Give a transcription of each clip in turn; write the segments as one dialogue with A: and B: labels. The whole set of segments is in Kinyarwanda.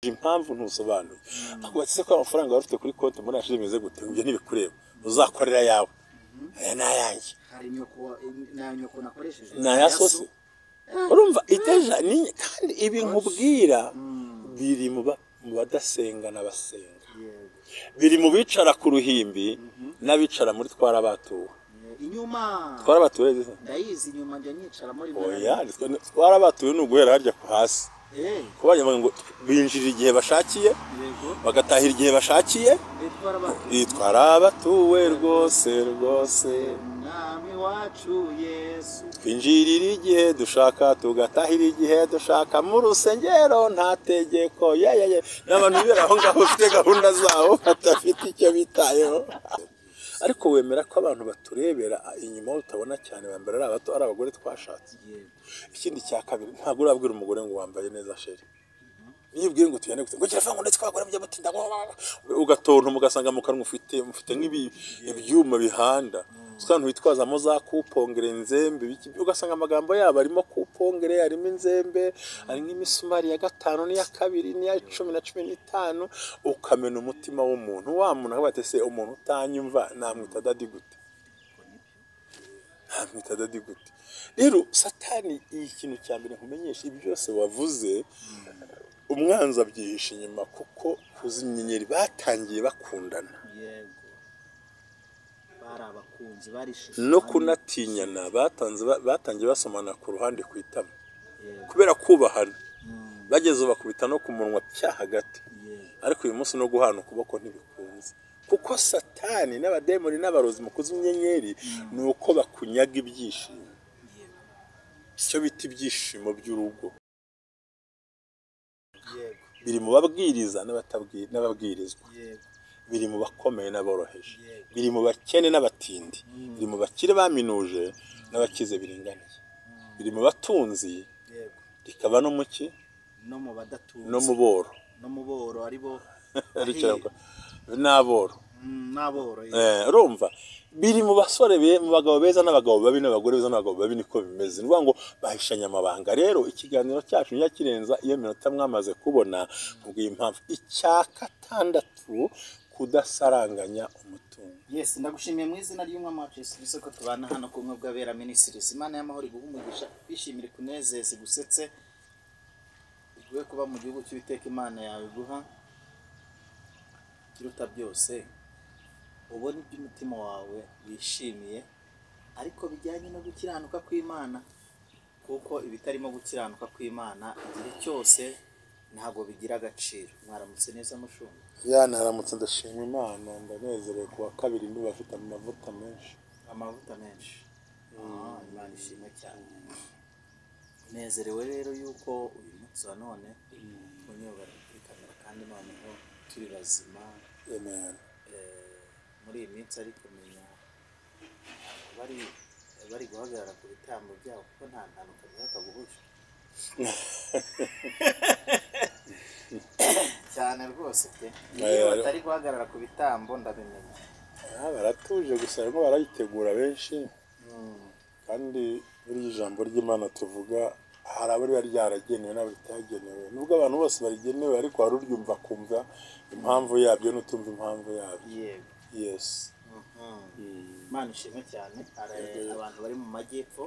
A: impamvu ntusobanuye akubatse ko amafaranga wari ufite kuri konti muri ashize bimeze gute ibyo ntibikureba uzakorera yawe aya nayanjye
B: hari nyoko nakoresheje
A: naya sose urumva iteja ni kandi ibi nkubwira biri mu badasenga n'abasenga biri mu bicara ku ruhimbi n'abicara muri twarabatuwe
B: inyuma
A: twarabatuwe
B: ndayizi inyuma njya nyicara muri
A: oya twarabatuwe n'uguhera harya ku hasi kubanya ngo binjirira igihe bashakiye bagatahira igihe bashakiye twarabatuwe rwose
B: nami wacu Yesu
A: twinjirira igihe dushaka tugatahira igihe dushaka mu rusengero nta tegeko n'abantu bera aho ngaho bafite gahunda zabo batafite icyo bitayeho ariko wemera ko abantu baturebera inyuma utabona cyane bambara ari abato ari abagore twashatse ikindi cya kabiri ntabwo urabwira umugore ngo wambaye neza sheri niyo ubwiye ngo tuyane ngo kirafanga ndetse twagora byo batinda ugatonta mugasanga mu kanwa mufite nk'ibyuma bihanda twantu witwazamo za kupongere nzembe ugasanga amagambo yabo arimo kupongere arimo inzembe ari nk'imisumari ya 5 n'iya 2 n'iya 10 na 15 ukamena umutima w'umuntu wa muntu abatese umuntu utanyumva namwita dadi gute rero satani ikintu cya mbere nkumenyesha ibi byose wavuze umwanza byihisha inyuma kuko kuzinyenyeri batangiye bakundana
B: barabakunzi barishe
A: no kunatinyana batangiye basomana ku ruhande kwitama kubera kubahana bageze bakubita no ku munwa cya hagati ariko uyu munsi no guhana ukuboko ntibikunze kuko satani n'abademoni n'abarozi mu kuzinyenyeri ni uko bakunyaga ibyishimo icyo bita ibyishimo by'urugo biri mu babwiriza n'ababwirizwa biri mu bakomeye n'aboroheje biri mu bakene n'abatindi biri mu bakire baminuje n'abakize biringaniye biri mu batunzi rikaba no muki
B: no mu badatunzi
A: no mu boro
B: aribo
A: n'aboro urumva biri mu basore mu bagabo beza n'abagabo babi n'abagore beza n'abagabo babi niko bimeze ni ngo bahishanya amabanga rero ikiganiro cyacu nyakirenza iyo minota mwamaze kubona kubwiye impamvu icya 6 kudasaranganya umutungo.
B: Yes, ndagushimiye mu izina ry'umwami wacu Yesu Kristo ko tubana hano ku mwe bw'abera ministries. Imana y'amahoro iguhumugisha bishimire kunezeza igusetse ugiye kuba mu gihugu cy'Uwiteka Imana yawe guha kiruta byose ubone iby'umutima wawe wishimiye ariko bijyanye no gukiranuka kw'Imana kuko ibitarimo gukiranuka kw'Imana igihe cyose ntabwo bigira agaciro. Mwaramutse neza mushumba?
A: Naramutse ndashima Imana ndanezerewe kuwa kabiri ndumva afite amavuta menshi.
B: Imana ishimwe cyane. Nezerewe rero yuko uyu munsi wa none unyobora kuri kamera kandi noneho turi bazima.
A: Amen.
B: Muri iyi minsi ariko menya bari guhagarara ku bitambo byabo kuko nta mpanuka byakaguhuje cyane rwose pe. Iyo batari guhagarara ku bitambo ndabimenya.
A: Baratuje gusa barimo barayitegura benshi kandi muri ijambo ry'Imana tuvuga hari abari ryaragenewe n'abaritagenewe nubwo abantu bose barigenewe ariko hari uryumva kumva impamvu yabyo n'utumva impamvu yabyo. Yes.
B: Imana ishimwe cyane. Abantu bari mu majyepfo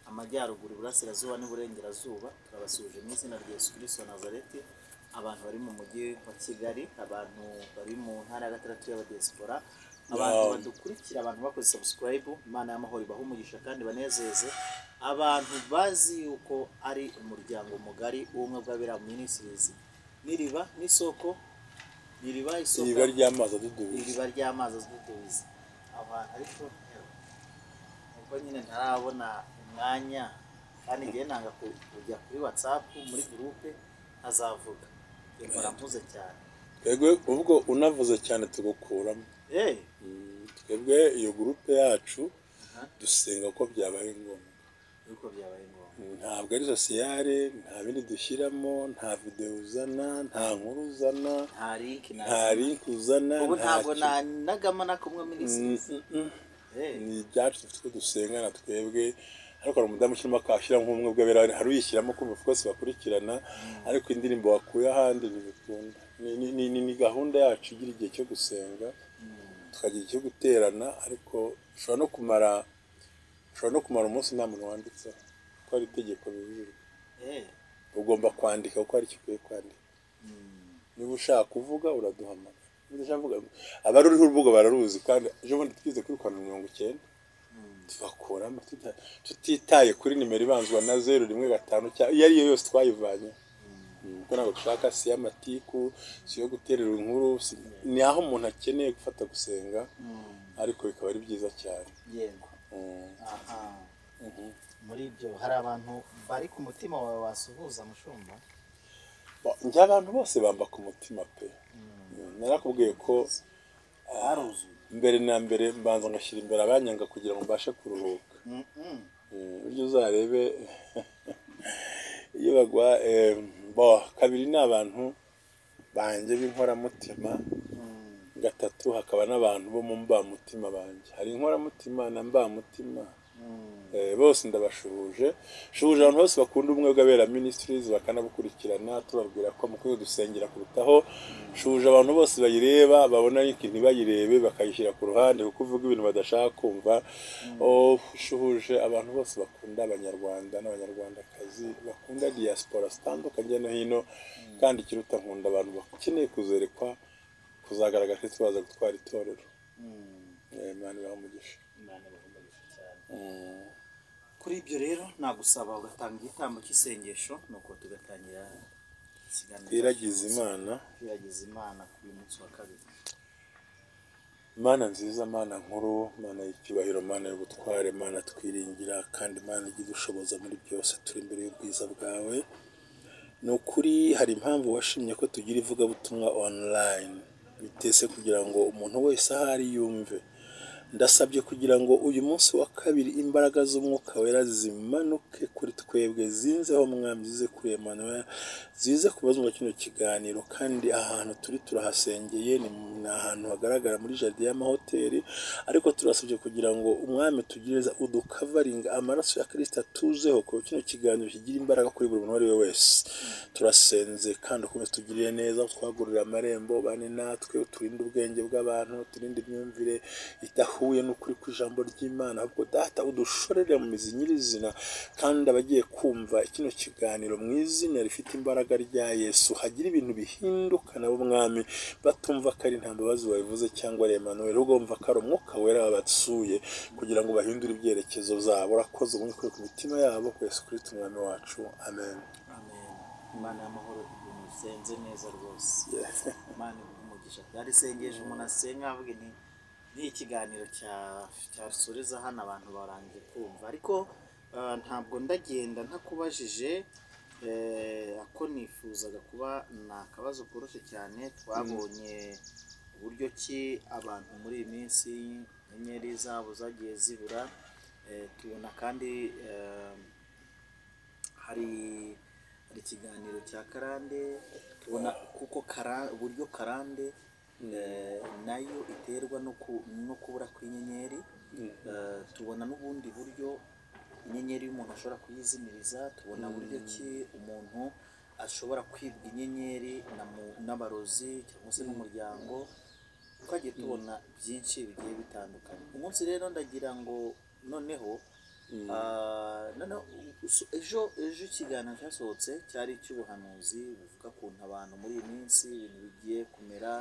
B: amajyaruguru iburasirazuba n'uburengerazuba turabasuje mu izina rya Yesu Kristo wa Nazareti. Abantu bari mu mujyi wa Kigali, abantu bari mu ntara ya gatandatu y'abadiaspora, abantu badukurikira, abantu bakoze subscribe, Imana y'amahoro ibahumugisha kandi banezeze. Abantu bazi yuko ari umuryango mugari ubumwe bw'abera ministries n'iriba n'isoko iriba
A: ry'amazi
B: adudubiza abantu ariko ubwo nyine ntarabona umwanya kandi ngiye nanga kujya kuri WhatsApp muri groupe azavuga muramuze cyane.
A: Twebwe ubwo unavuze cyane tugukuramo. Twebwe iyo groupe yacu dusenga ko byabaye ngombwa. Ntabwo ari sociale, nta bindi dushyiramo, nta video uzana, nta nkuru uzana, nta link uzana,
B: ubu ntabwo nagama nakumwe ministries.
A: Ni ibyacu dufite dusenga na twebwe ariko hari umudamu ukirimo akashyira nk'ubumwe bw'abera hari uyishyiramo kumva of course bakurikirana ariko indirimbo wakuye ahandi ntibikunda ni gahunda yacu igira igihe cyo gusenga tukagira icyo guterana ariko ushobora no kumara umunsi nta muntu wanditse ko ari itegeko bibiri ugomba kwandika kuko ari ikikwiye kwandika niba ushaka kuvuga uraduhamagara abari uriho urubuga bararuzi kandi ejo bundi twize kuri 90 tubakuramo tutitaye kuri nimero ibanzwa na 015 iyo ariyo yose twayivanye kuko ntabwo dushaka si y'amatiku si yo guterera inkuru ni aho umuntu akeneye gufata gusenga ariko bikaba ari byiza cyane
B: yego aha muri ibyo hari abantu bari ku mutima wawe wasuhuza mushumba
A: njye abantu bose bamba ku mutima pe narakubwiye ko mbere na mbere mbanza ngashyira imbere abanyanga kugira ngo mbashe kuruhuka buryo uzarebe iyo bagwa kabiri ni abantu banjye b'inkoramutima gatatu hakaba n'abantu bo mu mbamutima banjye hari inkoramutima na mbamutima bose ndabashuhuje abantu bose bakunda ubumwe bw'abera ministries bakanabukurikirana tubabwira ko mukwiye dusengera kurutaho shuhuje abantu bose bayireba babona iki ntibayirebe bakayishyira ku ruhande kuko uvuga ibintu badashaka kumva shuhuje abantu bose bakunda abanyarwanda n'abanyarwandakazi bakunda diaspora zitandukanye no hino kandi kiruta nkunda abantu bakeneye kuzerekwa kuzagaragara ko twaza gutwara itorero Imana ibamugisha
B: kuri ibyo rero nagusaba ugatanga igitambo cy'isengesho nuko tugatangira ikiganiro
A: twiragiza Imana
B: kuri munsi wa kabiri.
A: Mana nziza, Mana nkuru, Mana y'icyubahiro, Mana y'ubutware, Mana twiringira kandi Mana igidushoboza muri byose turi imbere y'ubwiza bwawe. Ni ukuri hari impamvu washimye ko tugira ivugabutumwa online bitese kugira ngo umuntu wese ahari yumve. Ndasabye kugira ngo uyu munsi wa kabiri imbaraga z'umwuka wera zimanuke kuri twebwe, zinzeho Mwami, zize kuri Emmanuel, zize kubazwa kino kiganiro. Kandi ahantu turi turahasengeye ni ahantu hagaragara muri jardin y'amahoteli, ariko turasabye kugira ngo Umwami tugireza udukavaringa amaraso ya Kristo atuzeho ko kino kiganiro kigira imbaraga kuri buri muntu we wese. Turasenze kandi ukomeze tugirire neza, twagurira amarembo, bane natwe, turinde ubwenge bw'abantu, turinde imyumvire idahuye n'ukuri kw'ijambo ry'Imana, ahubwo Data udushorere mu mizi nyirizina. Kandi abagiye kumva kino kiganiro mu izina rifite imbaraga rya Yesu, hagira ibintu bihinduka nabo Mwami, batumva ko ari nta mbabazi wabivuze cyangwa ari Emmanuel, ahubwo bumva ko ari umwuka wera wabasuye kugira ngo bahindure ibyerekezo zabo. Urakoze umwuka ku mitima yabo, ku Yesu Kristo Umwami wacu, amen.
B: Imana y'amahoro imusenze neza rwose. Imana umugisha. Byari sengesho umuntu asenga avuga ni ikiganiro cyasoreza hano abantu barangiye kumva, ariko ntabwo ndagenda ntakubajije ako nifuzaga kuba ni akabazo koroshye cyane. Twabonye uburyo ki abantu muri iyi minsi inyenyeri zabo zagiye zibura, tubona kandi hari ikiganiro cya karande, tubona kuko uburyo karande nayo iterwa no kubura kw'inyenyeri. Tubona n'ubundi buryo inyenyeri y'umuntu ashobora kuyizimiriza, tubona buryo ki umuntu ashobora kwibwa inyenyeri n'abarozi cyangwa se n'umuryango. Twagiye tubona byinshi bigiye bitandukanye. Umunsi rero ndagira ngo noneho ejo ikiganiro cyasohotse cyari icy'ubuhanuzi buvuga ukuntu abantu muri iyi minsi ibintu bigiye kumera,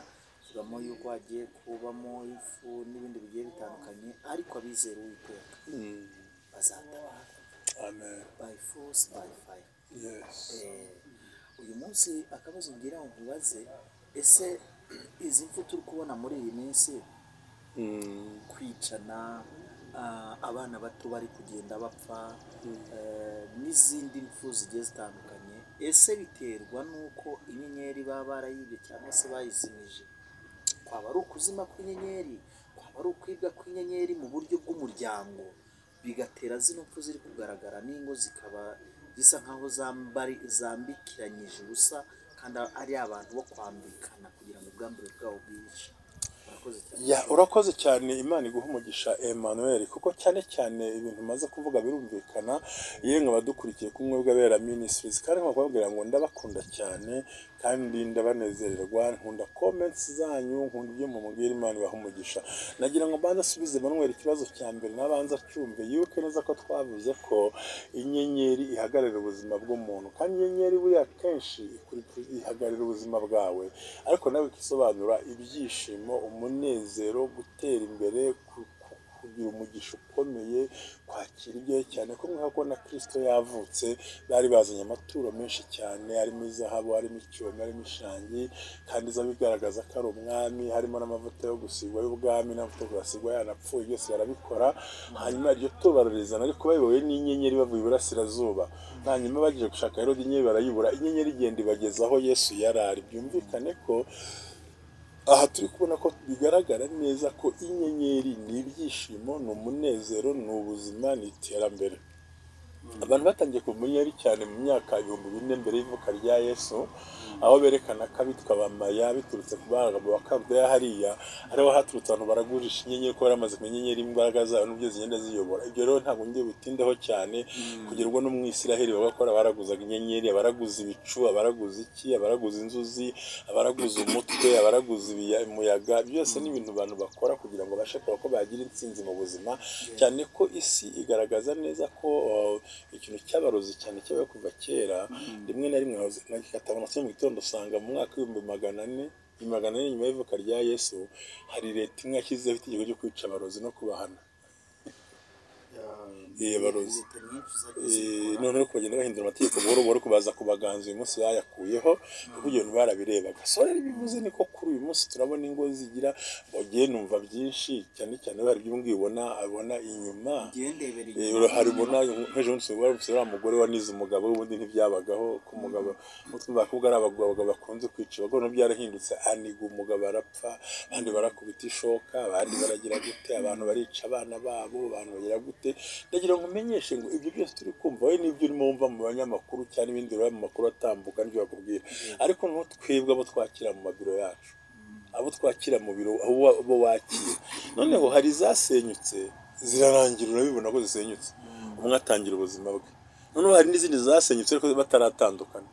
B: tuvamo yuko hagiye kubamo ifu n'ibindi bigiye bitandukanye, ariko abizera Uwiteka bazatabara.
A: Amen.
B: By force, by fire.
A: Yes.
B: Uyu munsi akabazo ngira ngo nkubaze, ese izi mfu turi kubona muri iyi minsi, kwicana, abana bato bari kugenda bapfa, n'izindi mfu zigiye zitandukanye, ese biterwa n'uko inyenyeri baba barayibye cyangwa se bayizimije? Kwaba ari ukuzima kw'inyenyeri, kwaba ari ukwibwa kw'inyenyeri mu buryo bw'umuryango, bigatera zino mfu ziri kugaragara, n'ingo zikaba zisa nkaho zambikiranyije ubusa kandi ari abantu bo kwambikana kugira ngo ubwambure bwabo bwihishe. urakoze cyane.
A: Ya urakoze cyane, Imana iguha umugisha Emmanuel, kuko cyane cyane ibintu maze kuvuga birumvikana. Yemwe abadukurikiye ku Mwebwe Abera Ministries, kandi nkababwira ngo ndabakunda cyane kandi ndabanezererwa, nkunda comments zanyu, nkunda ibyo mumubwira. Imana ibaha umugisha. Nagira ngo mbanze asubize Emmanuel ikibazo cya mbere nabanza cyumve yuko neza ko twavuze ko inyenyeri ihagararira ubuzima bw'umuntu, kandi inyenyeri buriya kenshi ihagararira ubuzima bwawe, ariko nawe ikisobanura ibyishimo, umunezero, gutera imbere, kugira umugisha ukomeye, kwakira ibyo cyane ko nk'uko na Kristo yavutse bari bazanye amaturo menshi cyane, harimo izahabu, harimo icyuma, harimo ishangi, kandi iza bigaragaza ko ari umwami, harimo n'amavuta yo gusigwa y'ubwami n'amavuta yo gusigwa yanapfuye, byose barabikora. Hanyuma iryo turo bararizana, ariko bayobowe n'inyenyeri bavuye iburasirazuba. Hanyuma bagiye gushaka Herode inyenyeri barayibura, inyenyeri igenda ibageza aho Yesu yari ari. Byumvikane ko aha turi kubona ko bigaragara neza ko inyenyeri ni ibyishimo, ni umunezero, ni ubuzima, ni iterambere. Abantu batangiye ku nyenyeri cyane mu myaka 2000 mbere y'ivuka rya Yesu, aho berekana ko abitwa bamaya biturutse ku bagabo wa Karudeya hariya, ariho haturutse abantu baragurisha inyenyeri ko baramaze kumenya inyenyeri imbaraga zayo n'ubyo zigenda ziyobora. Ibyo rero ntabwo ngiye bitindaho cyane, kugira ngo no mu Isiraheli bagakora baraguzaga inyenyeri, abaraguza ibicu, abaraguza iki, abaraguza inzuzi, abaraguza umutwe, abaraguza umuyaga. Byose ni ibintu abantu bakora kugira ngo bashe kuba ko bagira intsinzi mu buzima, cyane ko isi igaragaza neza ko ikintu cy'abarozi cyane cyabaye kuva kera. Rimwe na rimwe nagikatabona mu gitondo usanga mu mwaka w'400 nyuma y'ivuka rya Yesu hari leta imwe yashyizeho itegeko ryo kwica abarozi no kubahana. Abarozi noneho kugenda bahindura amategeko buhoro buhoro kubaza kubaganza. Uyu munsi bayakuyeho kuko ibyo bintu barabirebaga. So rero bivuze niko kuri uyu munsi turabona ingo zigira bagiye numva byinshi, cyane cyane bari by'umbwiye abona inyuma hari ubona nk'ejo munsi wa mugore wanize umugabo, ubundi ntibyabagaho ku mugabo mutwe kuvuga ari abagabo bakunze kwica abagore. No byarahindutse, aniga umugabo arapfa, abandi barakubita ishoka, abandi baragira gute, abantu barica abana babo, abantu bagira gute. Ndagira ngo umenyeshe ngo ibyo byose turi kumva we n'ibyo urimo wumva mu banyamakuru cyane ibindi biba mu makuru atambuka n'ibyo bakubwira, ariko no twebwe abo twakira mu mabiro yacu, abo twakira mu biro, abo wakira. Noneho hari zasenyutse zirarangira, urabibona ko zisenyutse, umwe atangira ubuzima bwe. Noneho hari n'izindi zasenyutse ariko bataratandukana,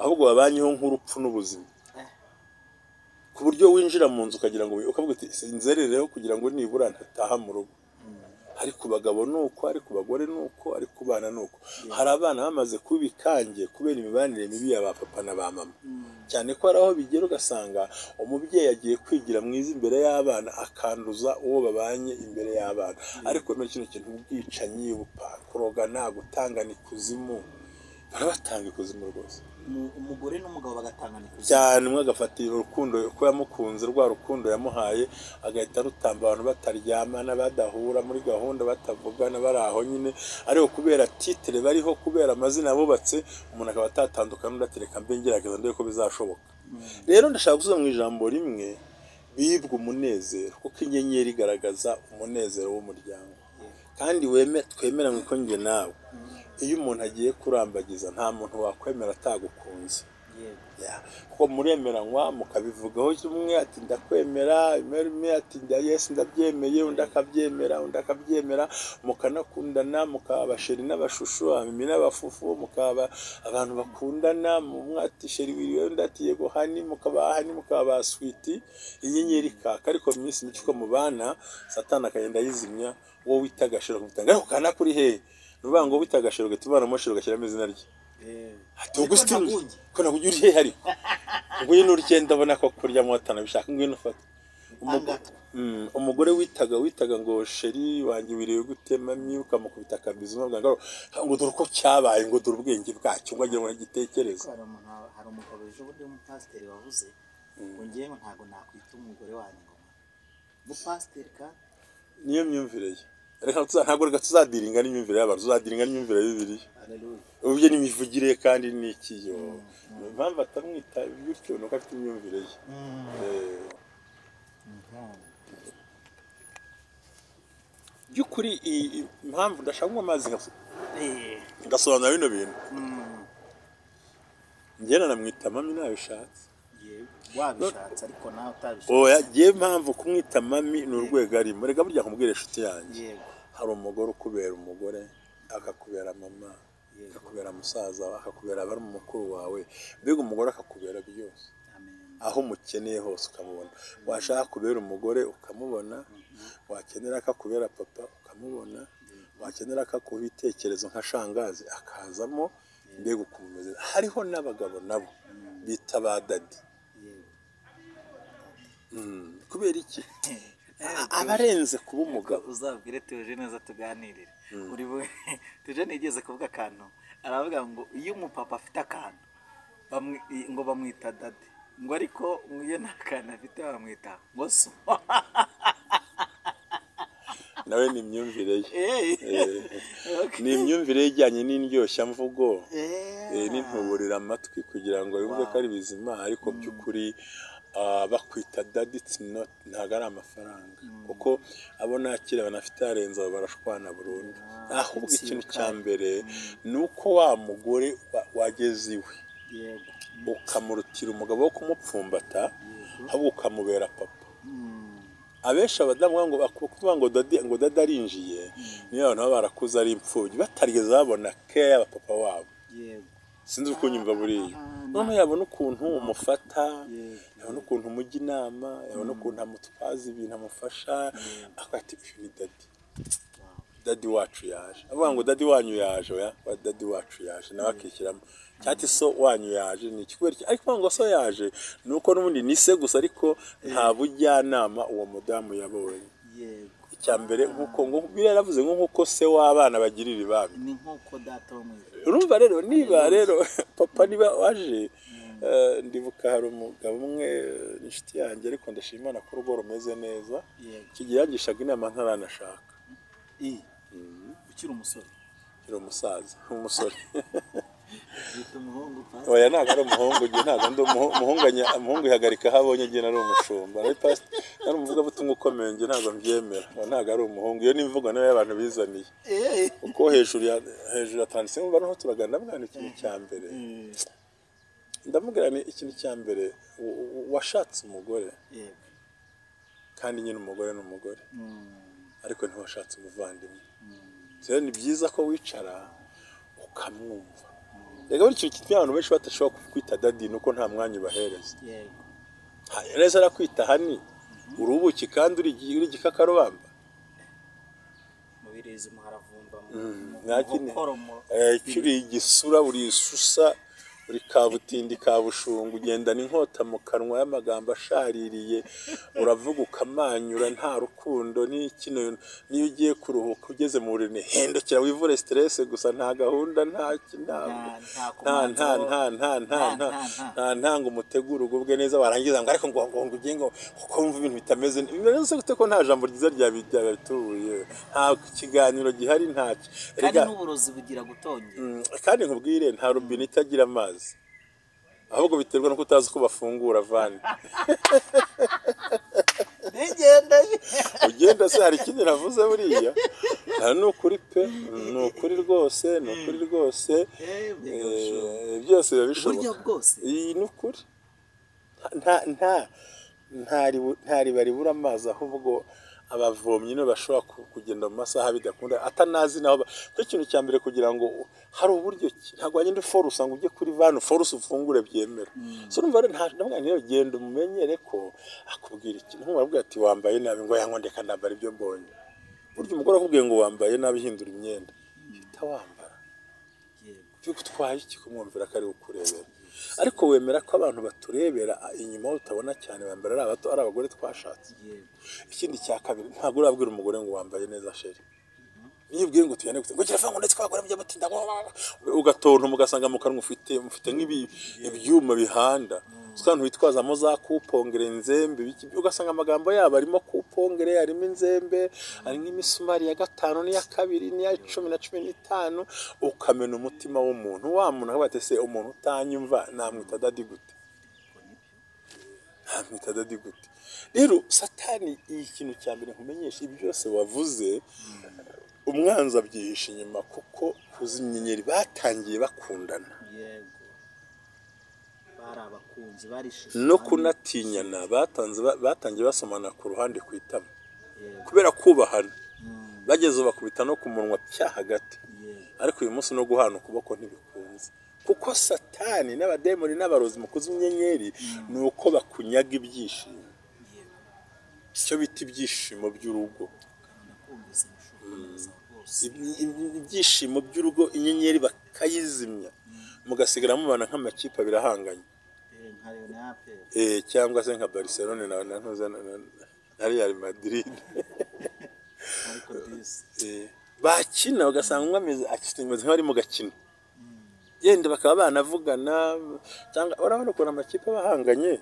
A: ahubwo babanyeho nk'urupfu n'ubuzima, ku buryo winjira mu nzu ukagira ngo ukavuga uti sinzerereho kugira ngo nibura ntataha mu rugo. Ari ku bagabo nuko, ari ku bagore nuko, ari ku bana nuko. Hari abana bamaze kuba ibikange kubera imibanire mibi ya ba papa na ba mama, cyane ko ari aho bigera ugasanga umubyeyi agiye kwigira mwiza imbere y'abana akanduza uwo babanye imbere y'abana. Ariko muri kino kintu ubwicanyi, ubupakurogana, gutangana ikuzimu, barabatanga ikuzimu rwose.
B: Umugore n'umugabo bagatangana ikuzimu
A: cyane, umwe agafatira urukundo ko yamukunze, rwa rukundo yamuhaye, agahita rutamba, abantu bataryamana, badahura muri gahunda, batavugana, bari aho nyine, ariko kubera titre bariho, kubera amazina bubatse, umuntu akaba atatandukana n'udatereka mbe ngerageza ndebe ko bizashoboka. Rero ndashaka gusubiza mu ijambo rimwe, bibwa umunezero, kuko inyenyeri igaragaza umunezero w'umuryango, kandi twemeranywe ko njye nawe iyo umuntu agiye kurambagiza nta muntu wakwemera atagukunze. Kuko muremeranywa mukabivugaho, umwe ati ndakwemera, umwe ati yes ndabyemeye, undi akabyemera, undi akabyemera, mukanakundana, mukaba abasheri n'abashushu, amimi n'abafufu, mukaba abantu bakundana, umwe ati sheri wiriwe, undi ati yego hani, mukaba baswiti. Inyenyeri kaka, ariko mu minsi mike ko mubana Satani akagenda yizimya wowe witagashira kumutanga, ariko kana kuri he nuvuga ngo witagashira gatubana moshiro gashyiramo izina rye. Ati Augustine ko nakugira he hari nguye n'urugendo abona ko kurya mwatana bishaka ngwino ufata umugore witaga ngo sheri wanjye wiriwe gutema myuka mukubita kabizuma bwanga ngo dore ko cyabaye, ngo dore ubwenge bwacyo ngo agira ngo gitekereze.
B: Hari umugabo ejo bundi w'umupasiteri wavuze ngo ngiye ngo ntago nakwita umugore wanjye ngo umupasiteri ka
A: niyo myumvire ye. Reka ntabwo reka tuzadiringa n'imyumvire y'abantu, tuzadiringa n'imyumvire y'Bibiliya. Ubye n'imivugire kandi n'ikiyo. Impamvu atamwita bityo nuko afite imyumvire ye. By'ukuri impamvu ndashaka amazi ngasobanura bino bintu. Njyana namwita mami nabishatse.
B: wabishatse ariko nawe utabishatse.
A: oya giye mpamvu kumwita mami ni urwego arimo. Rega burya kumubwira inshuti yanjye,
B: yego
A: hari umugore ukubera umugore, akakubera mama, akakubera musaza, akakubera abari mu mukuru wawe, mbega umugore akakubera byose.
B: amen
A: aho umukeneye hose ukamubona. Washaka kubera umugore ukamubona, wakenera akakubera papa ukamubona, wakenera akakuha ibitekerezo nka shangazi akazamo, mbega ukumeze. Hariho n'abagabo nabo bita ba dadi. Kubera iki? Abarenze kuba umugabo.
B: uzabwire tuje neza tuganirire. uri tuje nigeze kuvuga akantu, aravuga ngo iyo umupapa afite akantu ngo bamwita dadi, ngo ariko iyo nta kantu afite bamwita ngo so.
A: Nawe ni imyumvire ye. Ni imyumvire ijyanye n'indyoshya-mvugo n'intuburira amatwi kugira ngo yumve ko ari bizima, ariko by'ukuri bakwita dadi ntabwo ari amafaranga, kuko abo nakira banafite arenze abo barashwana burundu. Ahubwo ikintu cya mbere ni uko wa mugore wageze iwe ukamurutira umugabo wo kumupfumbata, ahubwo ukamubera papa. Abenshi abadamu ngo kuvuga ngo dadi arinjiye, niyo abantu baba barakuze ari imfubyi batarigeze babona keya y'abapapa wabo. Sinzi uko nyumva buriya. Noneho yabona ukuntu umufata, yabona ukuntu umujya inama, yabona ukuntu amutwaza ibintu amufasha, akati uyu ni dadi. Dadi wacu yaje. Avuga ngo dadi wanyu yaje, oya dadi wacu yaje, nawe akishyiramo. Cyati so wanyu yaje ni ikigweri, ariko ngo so yaje nuko n'ubundi ni se gusa, ariko nta bujyanama uwo mudamu yabonye. Icya mbere nkuko ngo yaravuze ngo nkuko se w'abana bagirira ibami,
B: ni nkuko data wo mwiza.
A: Urumva rero niba rero papa niba waje, ndibuka hari umugabo umwe inshuti yanjye, ariko ndashima Imana ko urugo rumeze neza. Kigiye yangishaga inama ntaranashaka.
B: Ukiri umusore,
A: ukiri umusaza, umusore.
B: Oya
A: ntabwo ari umuhungu, njye ntabwo ndi umuhungu ihagarika aho abonye, njye nari umushumba, nari umuvugabutumwa ukomeye, njye ntabwo mbyemera. Ntabwo ari umuhungu, iyo ni imvugo nayo y'abantu bizaniye, kuko hejuru ya tanditse ngo noneho turagana mwana. Ikintu cya mbere ndamubwira ni ikintu cya mbere, washatse umugore kandi nyine umugore ni umugore, ariko ntiwashatse umuvandimwe. Rero ni byiza ko wicara ukamwumva. Rega buri kintu kituma abantu benshi batashobora kwita dadi nuko nta mwanya ubahereza. Neza arakwita hani urubuki kandi uri igikakarubamba.
B: Mubirizi muharavumba
A: uri igisura, uri isusa, uri kabutindi kabushungu, ugendana inkota mu kanwa y'amagambo ashaririye, uravuga ukamanyura, nta rukundo n'ikino. Niyo ugiye kuruhuka ugeze mu buriri, hindukira wivure stress gusa, nta gahunda, nta ngo umutegure ugubwe neza, warangiza ngo ariko ngo ugiye ngo kuko wumva ibintu bitameze neza gute, ko nta jambo ryiza ryabituye, nta kiganiro gihari, ntacyo.
B: Kandi n'uburozi bugira gutongera.
A: Kandi nkubwire, nta rubine itagira amazi, ahubwo biterwa nuko utazi uko bafungura vani. Ugenda se hari ikindi navuze buriya, ni ukuri pe, ni ukuri rwose, ni ukuri rwose, byose biba bishoboka. Ni ukuri, nta riba ribura amazi, ahubwo abavomyi nibo bashobora kugenda mu masaha bidakunda, atanazi naho. Cyo kintu cya mbere kugira ngo hari uburyo ntabwo wagenda force ngo ujye kuri vani force ufungure byemera. So numva rero ntabwo niyo genda umumenyere ko akubwira ikintu, nkumubwira ati wambaye nabi, ngo yankondeka ndambara ibyo mbonye. Burya umugore akubwiye ngo wambaye nabi, hindura imyenda, hita wambara. Gutwaye iki kumwumvira ko ari ukurebera, ariko wemera ko abantu baturebera inyuma utabona cyane, bambara ari abagore twashatse. Ikindi cya kabiri, ntabwo urabwira umugore ngo wambaye neza sheri. Niyo ubwiye ngo tuyane gute ngo kirava ngo ndetse kwagora bya batinda, ugatonta mugasanga mu kanwa mufite ibyuma bihanda, usanzwe witwazamo za kupongere, nzembe, ugasanga amagambo yabo arimo kupongere, arimo inzembe, arimo imisumari ya 5 n'iya 2 n'iya 10 na 15, ukamena umutima w'umuntu. Wa muntu akabate se umuntu utanyumva namwita dadi gute? Namwita dadi gute? Rero Satani ikintu cya mbere nkumenyesha, ibi byose wavuze umwanzi abyihisha inyuma, kuko kuzi inyenyeri batangiye bakundana.
B: bari abakunzi barishije
A: no kunatinyana batangiye basomana ku ruhande ku itama kubera kubahana bageze bakubita no ku munwa cya hagati ariko uyu munsi no guhana ukuboko ntibikunze kuko satani n'abademoni n'abarozi mu kuzimya inyenyeri ni uko bakunyaga ibyishimo icyo bita ibyishimo by'urugo ibyishimo by'urugo inyenyeri bakayizimya mugasigara mubana nk'amakipe abiri ahanganye cyangwa se nka Barcelona na Real Madrid bakina ugasanga umwe ameze nk'abari mu gakino yenda bakaba banavugana cyangwa urabona ukuntu amakipe bahanganye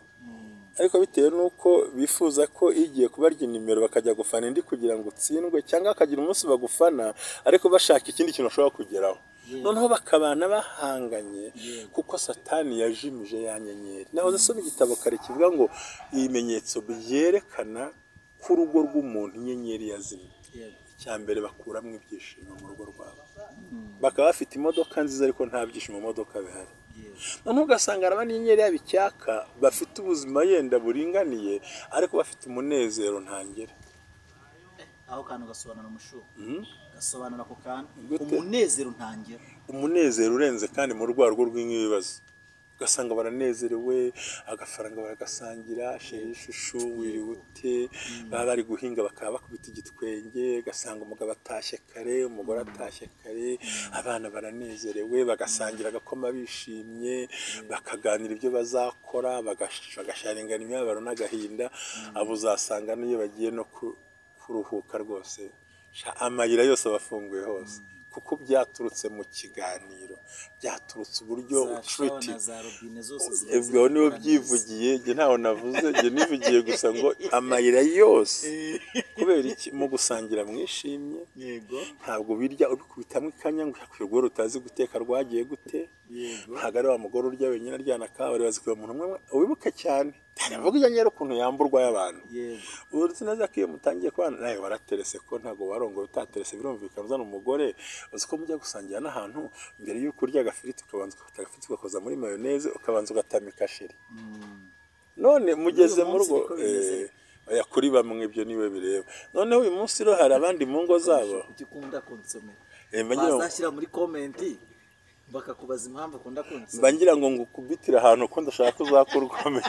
A: ariko bitewe n'uko bifuza ko igiye kubarya nimero bakajya gufana indi kugira ngo utsindwe cyangwa akagira umunsi bagufana ariko bashaka ikindi kintu bashobora kugeraho noneho bakabana bahanganye kuko satani yajimije ya nyenyeri naho zasoma igitabo kare kivuga ngo ibimenyetso byerekana ko urugo rw'umuntu inyenyeri yazimye icya mbere bakuramo ibyishimo mu rugo rwabo bakaba bafite imodoka nziza ariko nta byishimo mu modoka bihari noneho ugasanga araba n'inyenyeri yabo icyaka bafite ubuzima yenda buringaniye ariko bafite umunezero ntangere
B: aho kantu gasobanura umushuho gasobanura ako kantu umunezero ntangere
A: umunezero urenze kandi mu rwarwo rw'ibibazo ugasanga baranezerewe agafaranga baragasangira sheri ishushu wiriwe ute baba bari guhinga bakaba bakubita igitwenge ugasanga umugabo atashye kare umugore atashye kare abana baranezerewe bagasangira agakoma bishimye bakaganira ibyo bazakora bagasharengana imibabaro n'agahinda abo uzasanga n'iyo bagiye no kuruhuka rwose amayira yose abafunguye hose kuko byaturutse mu kiganiro byaturutse uburyo utriti ebwo niwe byivugiye nge ntaho navuze nge nivugiye gusa ngo amayira yose kubera iki mu gusangira mwishimye ntabwo birya ubikubitamo ikanya ngo yakwiye utazi guteka rwagiye gute ntabwo ari wa mugore urya wenyine aryana kabari bazi kuba umuntu umwe wibuke cyane ntabwo ujya nyera ukuntu yamburwa y'abantu uzi neza ko iyo mutangiye kubana nawe waraterese ko ntabwo warongo utaterese birumvikana uzana umugore uzi ko mujya gusangira n'ahantu mbere y'uko urya agafiriti ukabanza ugafata agafiriti ugakoza muri mayoneze ukabanza ugatamika sheri none mugeze mu rugo kuri bamwe ibyo niwe bireba noneho uyu munsi rero hari abandi mu ngo zabo
B: ukunda konsomera bazashyira muri komenti bakakubaza impamvu akunda konsomera
A: mbangira ngo ngukubitire ahantu ko ndashaka uzakurwame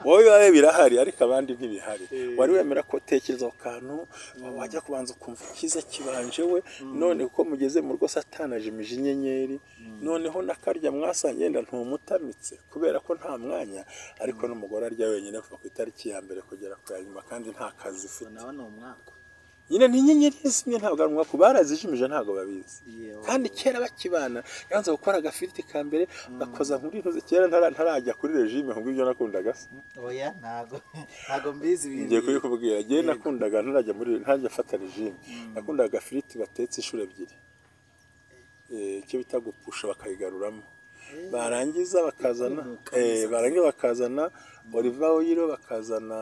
A: wowe babe birahari ariko abandi ntibihari wari wemera ko tekereza akantu wajya kubanza ukumva kiza kibanje we none uko mugeze mu rugo satana ajimije inyenyeri noneho nakarya mwasanye yenda ntumutamitse kubera ko nta mwanya ariko n'umugore arya wenyine kuva ku itariki ya mbere kugera ku nyuma kandi nta kazi ufite
B: nawe ni umwaka
A: nyine n'inyenyeri zimwe ntabwo ari umwaka barazijimije ntabwo babizi kandi kera bakibana yanze gukora agafiriti ka mbere bakoza nkuri ntuze kera ntarajya kuri regime ngo ibyo nakundaga
B: oya ntago mbizi ibintu
A: ngiye kubikubwira ngiye nakundaga ntajya afata regime nakundaga agafiriti batetse inshuro ebyiri icyo bita gupusha bakayigaruramo barangiza bakazana olive oil bakazana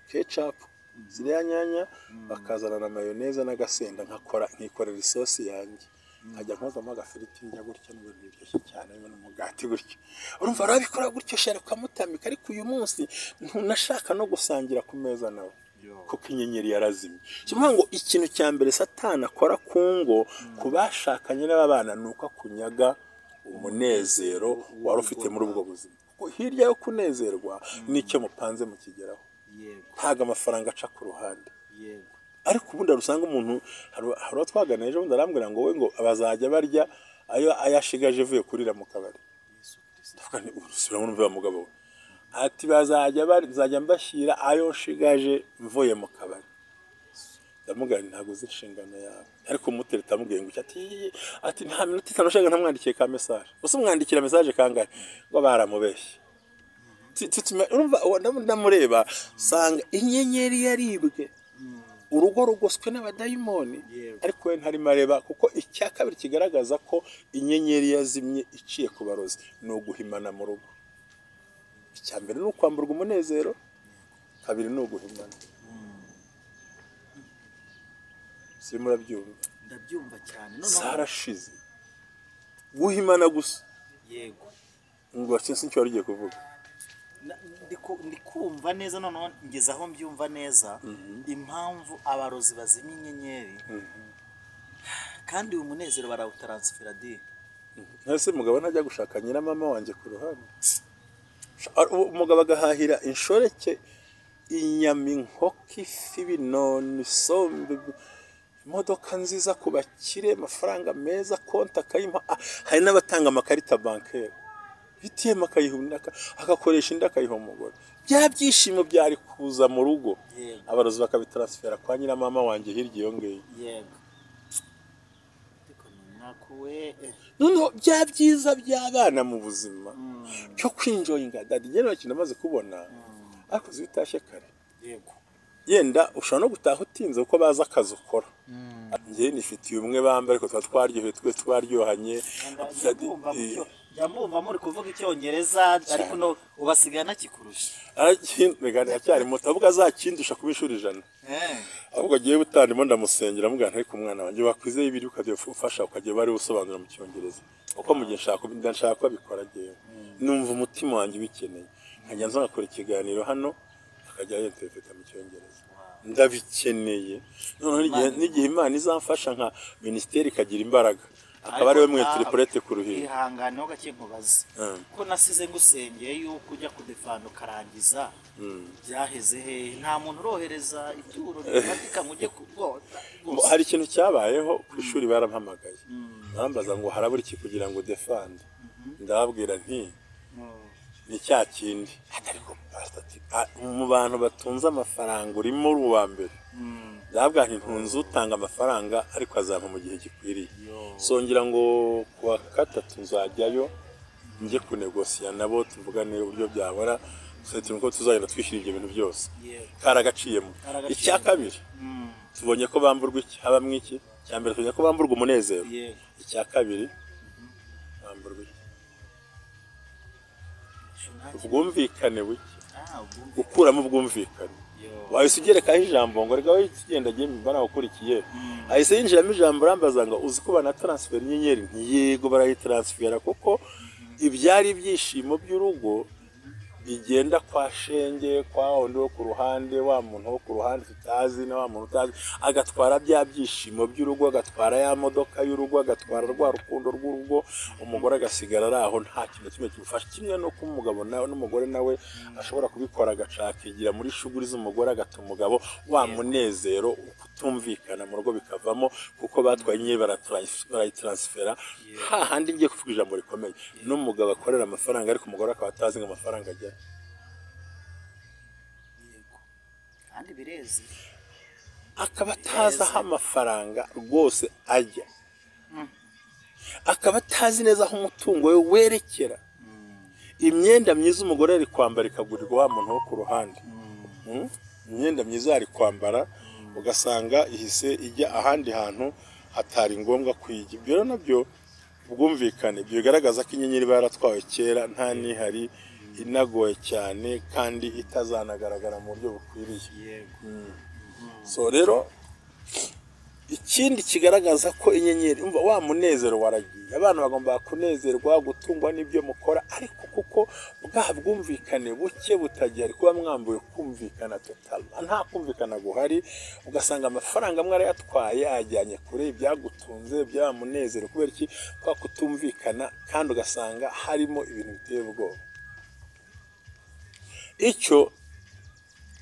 A: ketchup ziriya nyanya bakazana na mayoneze n'agasenda nkikorera isosi yanjye nkajya nkozamo agafiriti njya gutya n'ibintu biryoshye cyane n'umugati gutyo urumva arabikora gutyo shara ukamutamika ariko uyu munsi ntunashaka no gusangira ku meza nawe kuko inyenyeri yarazimye kivuga ngo ikintu cya mbere satana akora ku ngo ku bashakanye n'abana ni uko akunyaga umunezero wari ufite muri ubwo buzima hirya yo kunezerwa nicyo mupanze mukigeraho ntago amafaranga aca ku ruhande ariko ubundi rusanga umuntu hari twaganira ejo bundi arambwira ngo we ngo bazajya barya ayo ayashigaje avuye kurira mu kabari ndavuga nti urusubira mu numva mugabo we ati bazajya mbashyira ayo nshigaje mvuye mu kabari ndamugana ntabwo uzi inshingano yawe ariko umutereta amubwiye ngo ati nta minota itanu ushaga ntamwandikiye ka message gusa umwandikira message kangahe ngo baramubeshye ndamureba sanga inyenyeri yaribwe urugo rugoswe n'abadayimoni ariko we ntarimo areba kuko icya kabiri kigaragaza ko inyenyeri yazimye iciye ku barozi ni uguhimana mu rugo icya mbere ni ukwamburwa umunezero kabiri ni uguhimana si murabyumva
B: ndabyumva cyane
A: sarashize guhimana gusa
B: yego
A: ngo sinzi icyo wari ugiye kuvuga.
B: ndi kumva neza noneho ngeze aho mbyumva neza impamvu abarozi bazimya inyenyeri kandi uyu munezero barawutaransifera di.
A: Ese umugabo ntajya gushaka nyiramama wanjye ku ruhande, umugabo agahahira inshoreke, inyama, inkoko, ifi, ibinoni, isombe, imodoka nziza ku bakire, amafaranga meza, konti akayimuha. Hari n'abatanga amakarita bankeri, bitiyemo akayihunda, agakoresha indi akayiha umugore. Bya byishimo byari kuza mu rugo, abarozi bakabitaransifera kwa nyiramama wanjye hirya iyo ngiyo.
B: Yego.
A: Noneho bya byiza by'abana mu buzima cyo kwinjoyinga dadi njye nta kintu amaze kubona ariko zitashye kare.
B: Yego.
A: Yenda ushobora no gutaha utinze uko baza akazi ukora. Njye nifitiye umwe bambare ariko twaryoheye twese twaryohanye.
B: Ndamwumva muri kuvuga icyongereza ariko no ubasigaye nakikurusha.
A: Aracyari muto avuga azakindusha kuba inshuro 100. Ahubwo agiye butandimo ndamusengera mugana ariko umwana wanjye wakwizeye ibiri ukajya ufasha ukajya bari usobanura mu cyongereza uko mu gihe nshaka kubikora giye numva umutima wanjye bikeneye nkajya nza ngakora ikiganiro hano akajya yinterpreta mu cyongereza ndabikeneye. Noneho n'igihe Imana izamfasha nka ministeri ikagira imbaraga akaba ariwe mwinterprete ku ruhire.
B: Ihanganeho gake nkubaza ko nasize ngusengeye yuko ujya kudefanda ukarangiza byaheze he nta muntu urohereza ituro rifatika mujye kubwota.
A: Hari ikintu cyabayeho ku ishuri barampamagaye barambaza ngo harabura iki kugira ngo defande. Ndababwira nti ni cya kindi ariko mu bantu batunze amafaranga urimo uwa mbere. Ndababwira nti ntunze utanga amafaranga ariko azampa mu gihe gikwiriye. Songera ngo kuwa 3 nzajyayo njye kunegosiya nabo tuvugane uburyo byabora turi ko tuzagenda twishyura ibyo bintu byose karagaciyemo. Icya kabiri tubonye ko bamburwa iki habamwe iki. Icya mbere tubonye ko bamburwa umunezero. Icya kabiri bamburwa iki ubwumvikane buke gukuramo ubwumvikane. Wahise ugerekaho ijambo ngo rega we kigenda giye mbana ukurikiye ahise yinjiramo ijambo rambaza ngo uzi ko bana transfer inyenyeri ntiyego barayitransfera kuko ibyari ibyishimo by'urugo bigenda kwa shenge kwa wundi wo ku ruhande wa muntu wo ku ruhande tutazi na wa muntu utazi agatwara bya byishimo by'urugo agatwara ya modoka y'urugo agatwara rwa rukundo rw'urugo umugore agasigara araho nta kintu kimwe kimufasha. Kimwe no ku mugabo nawe n'umugore nawe ashobora kubikora agacakigira muri shuguri z'umugore agatuma umugabo wa munezero kutumvikana mu rugo bikavamo kuko batwaye inyenyeri barayitransfera. Hahandi ngiye kuvuga ijambo rikomeye n'umugabo akorera amafaranga ariko umugore akaba atazi ngo amafaranga ajya
B: kandi birezi
A: akaba atazi aho amafaranga rwose ajya akaba atazi neza aho umutungo we werekera. Imyenda myiza umugore ari kwambara ikagurirwa wa muntu wo ku ruhande. Imyenda myiza ari kwambara ugasanga ihise ijya ahandi hantu hatari ngombwa kwijya. Ibyo nabyo ubwumvikane bigaragaza ko inyenyeri baratwawe kera nta nihari inagoye cyane kandi itazanagaragara mu buryo bukwiriye. So rero ikindi kigaragaza ko inyenyeri umva wa munezero waragiye. Abantu bagomba kunezerwa gutungwa n'ibyo mukora ariko kuko bwa bwumvikane buke butagira kuba mwambuye kumvikana total nta kumvikana guhari ugasanga amafaranga amwe yatwaye ajyanye kure ibyagutunze bya munezero kubera iki kwa kutumvikana kandi ugasanga harimo ibintu biteye ubwoba. Icyo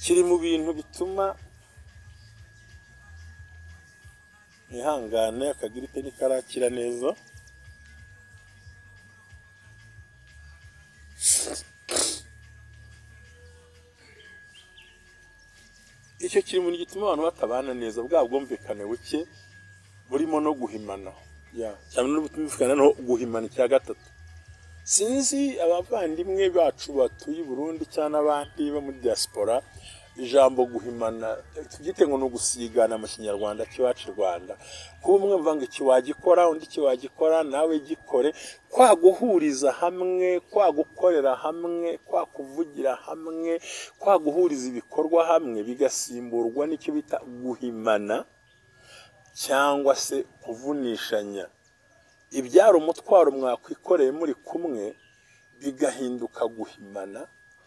A: kiri mu bintu bituma ihangane akagiripe nikarakira neza. Icyo kiri mu gituma abantu batabana neza bwa bwumvikane buke burimo no guhimana cyane no gutumvikana no guhimana. Icya gatatu sinzi abavandimwe bacu batuye i Burundi cyane abandi bo muri diaspora ijambo guhimana tugite ngo no gusigana mu Kinyarwanda cy'iwacu Rwanda kuba umwe mvanga iki wagikora undi iki wagikora nawe gikore kwa guhuriza hamwe kwa gukorera hamwe kwa kuvugira hamwe kwa guhuriza ibikorwa hamwe bigasimburwa n'icyo bita guhimana cyangwa se kuvunishanya. Ibyaro umutwaro mwakwikoreye muri kumwe bigahinduka guhimana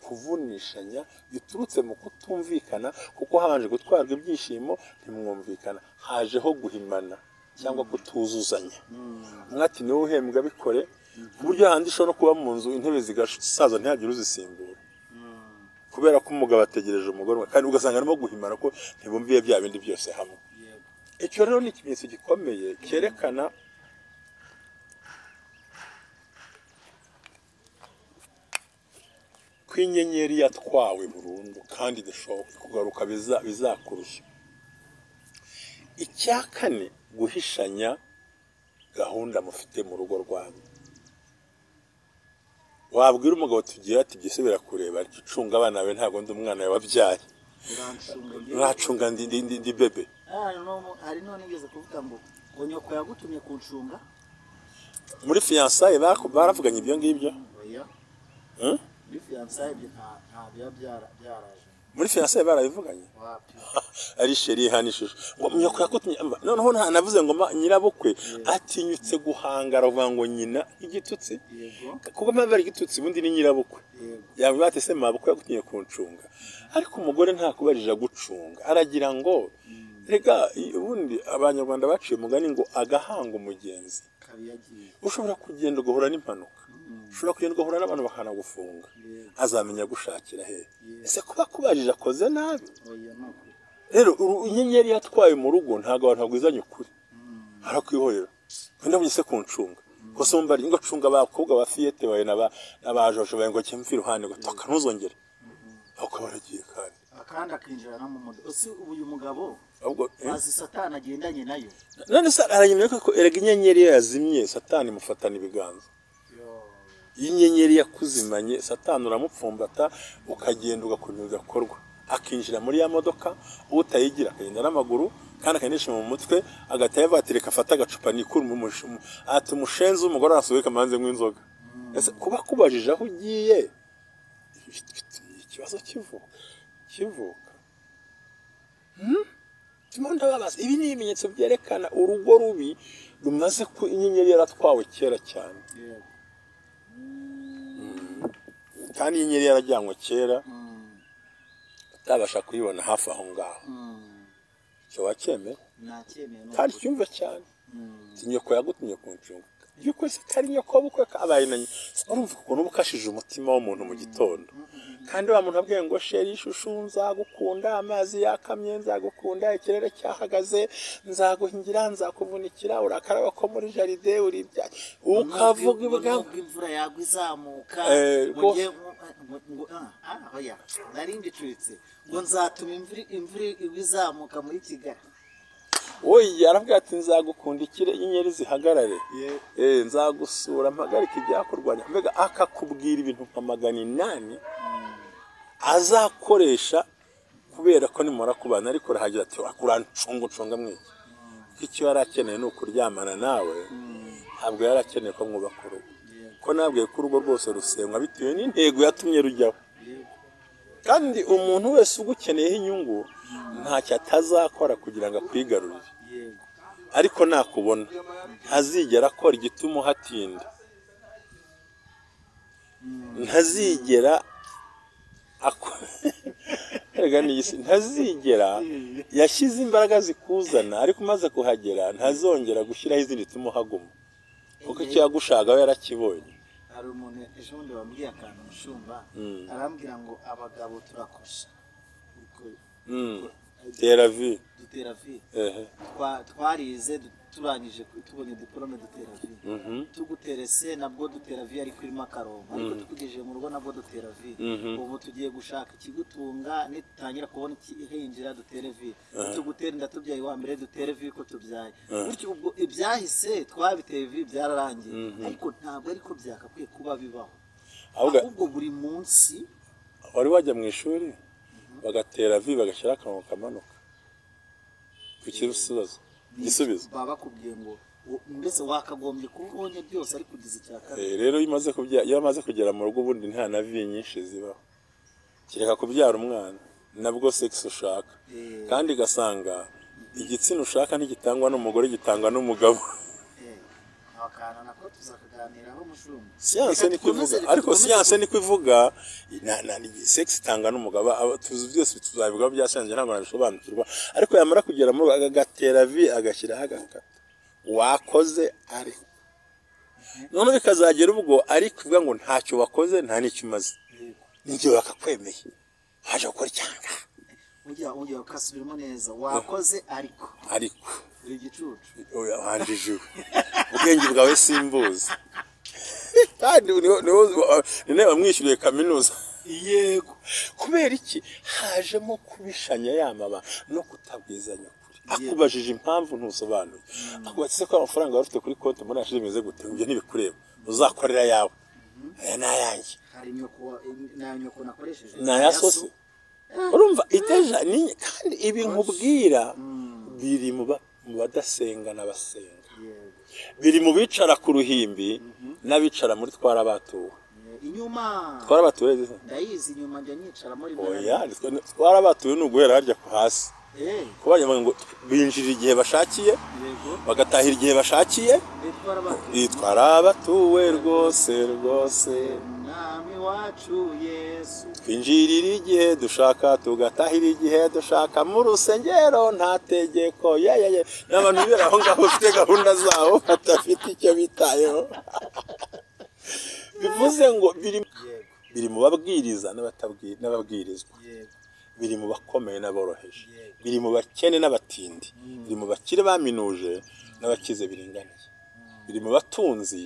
A: kuvunishanya biturutse mu kutumvikana kuko habanje gutwarwa ibyishimo ntimwumvikana hajeho guhimana cyangwa kutuzuzanya mwati niwe uhembwa bikore ku buryo handi ishobora no kuba mu nzu intebe zigasaza ntihagire uzisimbura kubera ko umugabo ategereje umugore kandi ugasanga arimo guhimana ko ntibumviye bya bindi byose hamwe icyo rero ni ikimenyetso gikomeye cyerekana ko inyenyeri yatwawe burundu kandi idashobora kugaruka bizakurushya. Icya kane guhishanya gahunda mufite mu rugo rwanyu. Wabwira umugabo tugira ati byose birakureba ariko icunga abana bawe ntabwo ndi umwana wawe wabyaye uracunga ndi bebe.
B: Hari none ngeze kuvuga ngo nyoko yagutumye kuncunga
A: muri fiançailles baravuganye ibyo ngibyo.
B: Muri fiançailles nta byaraje
A: muri fiançailles barabivuganye ari sheri hanishije ngo nyoko yakutumye noneho navuze ngo nyirabukwe atinyutse guhangara uvuga ngo nyina igitutsi kuko mpamvu ari igitutsi bundi ni nyirabukwe yawe batese mabukwe yakutumye kuncunga ariko umugore nta kubarija gucunga aragira ngo rega ubundi abanyarwanda baciye umugani ngo agahanga umugenzi ushobora kugenda ugahura n'impanuka ushobora kugenda ugahura n'abantu bakanagufunga azamenya gushakira he ese kuba kubarije akoze nabi rero inyenyeri yatwaye mu rugo ntabwo abantu bagwizanye ukuri arakwihorera wenda mugise kuncunga ko somba ari ngo cunga abakobwa ba fiyete bawe n'abajojo bawe ngo cyemfira ruhande ngo toka ntuzongere aho baragiye kandi
B: akinjira no mu modo ese uyu mugabo azi satani agendanye nayo
A: none se aranyemeye ko erega inyenyeri yazimye satani mufatana ibiganza inyenyeri yakuzimanye satani uramupfumbata ukagenda ugakora ugakorwa akinjira muri ya modoka utayigira akagenda n'amaguru kandi akanisha mu mutwe agataya vatireka afata agacupa nikuru mu mushumu ati umushenzi umugore arasohoka manze nk'inzoga ese kuba kubajije aho ugiye ikibazo kivuka Timonda babaza ibi ni ibimenyetso byerekana urugo rubi rumaze ku inyenyeri yaratwawe kera cyane kandi inyenyeri yarajyanywe kera utabasha kuyibona hafi aho ngaho cyo wakemera kandi cyumva cyane nyoko yagutumye kuncunga yuko se kari nyoko bukwe kabaye nanye urumva ukuntu bukashije umutima w'umuntu mu gitondo kandi wa muntu abwiye ngo sheri ishushu nzagukunda amazi yakamye nzagukunda ikirere cyahagaze nzaguhingira nzakuvunikira urakaraba ko muri jaride uri bya ukavuga ibigambo
B: imvura yagwizamuka oya narindi curitse ngo nzatuma imvura izamuka muri Kigali
A: oya aravuga ati nzagukunda ikire inyenyeri zihagarare nzagusura mpagarika ibyakurwanya mbega akakubwira ibintu nka 800 azakoresha kubera ko nimora kubana ariko rahagira ati akurancunga mwiki icyo yarakeneye no kuryamana nawe ntabwo yarakeneye ko mwubaka urugo ko nabwiye ko urugo rwose rusenywa bitewe n'intego yatumye rujyaho kandi umuntu wese ugukeneyeho inyungu ntacyo atazakora kugira ngo akwigarurire ariko nakubona ntazigera akora igituma uhatinda ntazigera ntazigera yashyize imbaraga zikuzana ariko umaze kuhagera ntazongera gushyiraho izindi zituma uhaguma kuko icyo yagushagaho yarakibonye
B: hari umuntu ejo bundi wambwiye akantu mushumba arambwira ngo abagabo turakosha
A: dutera vi
B: twarize turangije tubonye diplome dutera vi tugutera se nabwo dutera vi ariko irimo akarongo ariko tukugejeje mu rugo nabwo dutera vi ubu tugiye gushaka ikigutunga nitangira kubona ihinjira dutere vi tugutera ndatubyaye wa mbere dutere vi ko tubyaye bityo ubwo ibyahise twabiteye vi byararangiye ariko ntabwo ariko byakakwiye kuba bibaho ahubwo buri munsi
A: wari wajya mu ishuri bagatera vi bagashyira akarongo kamanuka kukibazo gisubizo
B: baba bakubwiye ngo mbese wakagombye kubonye byose ariko ugize icyaka
A: rero iyo amaze kugera mu rugo ubundi nta na vi nyinshi zibaho kireka kubyara umwana nabwo sex ushaka kandi gasanga igitsina ushaka ntigitangwa n'umugore gitangwa n'umugabo
B: akana nako tuzakaganiraho mushumba.
A: Siyanse ni kwivuga ariko siyanse ni kwivuga na sex itanga n'umugabo tuzi byose tuzabivuga bya siyanse ntabwo nabisobanukirwa ariko yamara kugera mu agatera vi agashyiraho agakata wakoze ariko none bikazagera ubwo ari kuvuga ngo ntacyo wakoze nta n'icyo umaze n'ibyo bakakwemeye haje gukora cyanga
B: ujya ukasubiramo neza wakoze ariko uri gicucu
A: oya hanjije ubwenge bwawe simbuzi kandi niwe bamwishyuriye kaminuza yego kubera iki hajemo kubishanya yamaba no kutabwizanya ukuri akubajije impamvu ntusobanuye akubatse ko amafaranga wari ufite kuri konti muri ashize bimeze gute ibyo ntibikureba uzakorera yawe aya nayanjye
B: hari nyoko nakoresheje
A: nayasosi urumva iteja ni kandi ibi nkubwira biri mu badasenga n'abasenga biri mu bicara ku ruhimbi n'abicara muri twarabatuwe
B: inyuma
A: twarabatuwe
B: ndayizi inyuma njya nyicara muri
A: oya twarabatuwe n'uguhera harya ku hasi kubanya ngo binjira igihe bashakiye bagatahira igihe bashakiye twarabatuwe rwose
B: nami wacu Yesu
A: twinjirira igihe dushaka tugatahira igihe dushaka mu rusengero nta tegeko n'abantu bibera aho ngaho bafite gahunda zabo batafite icyo bitayeho bivuze ngo biri mu babwiriza n'ababwirizwa biri mu bakomeye n'aboroheje biri mu bakene n'abatindi biri mu bakire baminuje n'abakize biringaniye biri mu batunzi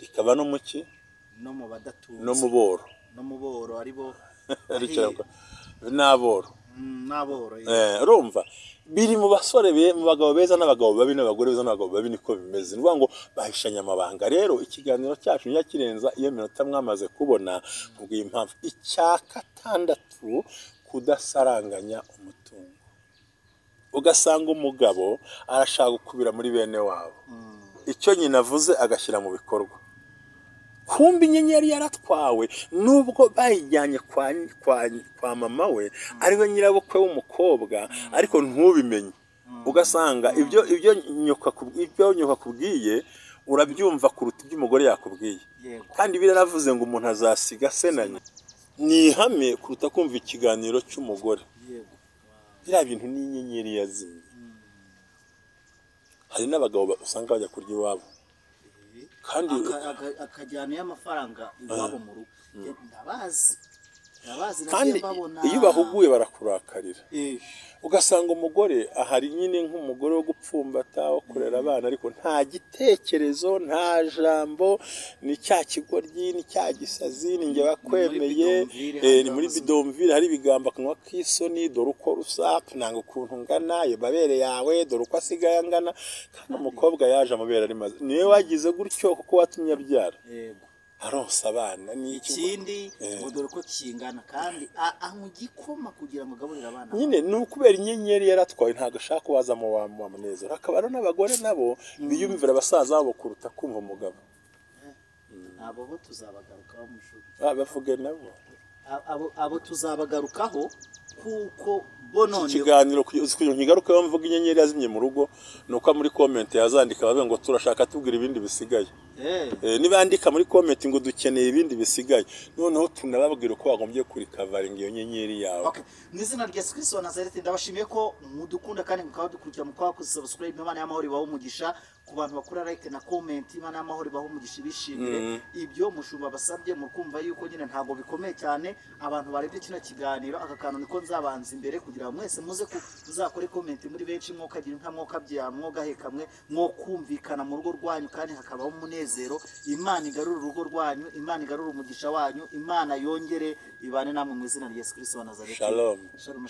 A: rikaba no muki
B: no mu badatunze
A: no mu boro
B: aribo
A: n'aboro urumva biri mu basore mu bagabo beza n'abagabo babi n'abagore beza n'abagabo babi niko bimeze ni ngo bahishanya amabanga rero ikiganiro cyacu nyakirenza iyo minota mwamaze kubona kubwiye impamvu icya gatandatu kudasaranganya umutungo ugasanga umugabo arashaka gukubira muri bene wabo icyo nyina avuze agashyira mu bikorwa kumbi inyenyeri yaratwawe nubwo bayijyanye kwa mama we ariwe nyirabukwe w'umukobwa ariko ntubimenye ugasanga ibyo nyoka kubwiye urabyumva kuruta ibyo umugore yakubwiye kandi biranavuze ngo umuntu azasiga se na nyina ni ihame kuruta kumva ikiganiro cy'umugore biriya bintu ni inyenyeri yazimye hari n'abagabo usanga bajya kurya iwabo kandi
B: akajyana y'amafaranga iwabo mu rugo ndabazi
A: kandi iyo bahuguye barakurakarira ugasanga umugore ahari nyine nk'umugore wo gupfumbata wo kurera abana ariko nta gitekerezo nta jambo ni cya kigoryi ni cya gisazi ni njye bakwemeye ni muri bidomvire hari ibigambo akanwa k'isoni dore uko rusaka nanga ukuntu ngana iyo babere yawe dore uko asigaye angana kandi umukobwa yaje amabere ari maze niwe wagize gutyo kuko watumye abyara aronsa abana ni
B: ikindi ngo dore ko kingana kandi anywa igikoma kugira ngo agaburire abana
A: nyine ni ukubera inyenyeri yaratwaye ntabwo ashaka wazamo wa munezero hakaba rero n'abagore nabo biyumvira abasaza babo kuruta kumva umugabo
B: abo bo tuzabagarukaho mushuti
A: bavuge nabo
B: abo tuzabagarukaho kuko bonone
A: ikiganiro kugira nkigaruke mvuga inyenyeri yazimye mu rugo nuko muri comment yazandika bavuga ngo turashaka tubwira ibindi bisigaye nibandika muri comment ngo dukeneye ibindi bisigaye noneho tunababwira uko bagombye kuri covering iyo nyenyeri yawe
B: mu izina rya Yesu Kristo wa Nazareti ndabashimiye ko mudukunda kandi mukaba dukurikira mukaba subscribe Imana y'amahoro ibaho umugisha ku bantu bakora like na comment Imana y'amahoro ibaho umugisha bishimire ibyo mushumba basabye mukumva yuko nyine ntago bikomeye cyane abantu barebye kino kiganiro aka kantu niko nzabanza imbere kugira mwese muze kuzakore comment muri benshi mwokagira nka mwokabya mwogahekamwe mwokumvikana mu rugo rwanyu kandi hakabaho umunezero Imana igarura urugo rwanyu Imana igarura umugisha wanyu Imana yongere ibane namwe mu izina rya Yesu Kristo wa Nazareti
A: Shalom
B: Shalom.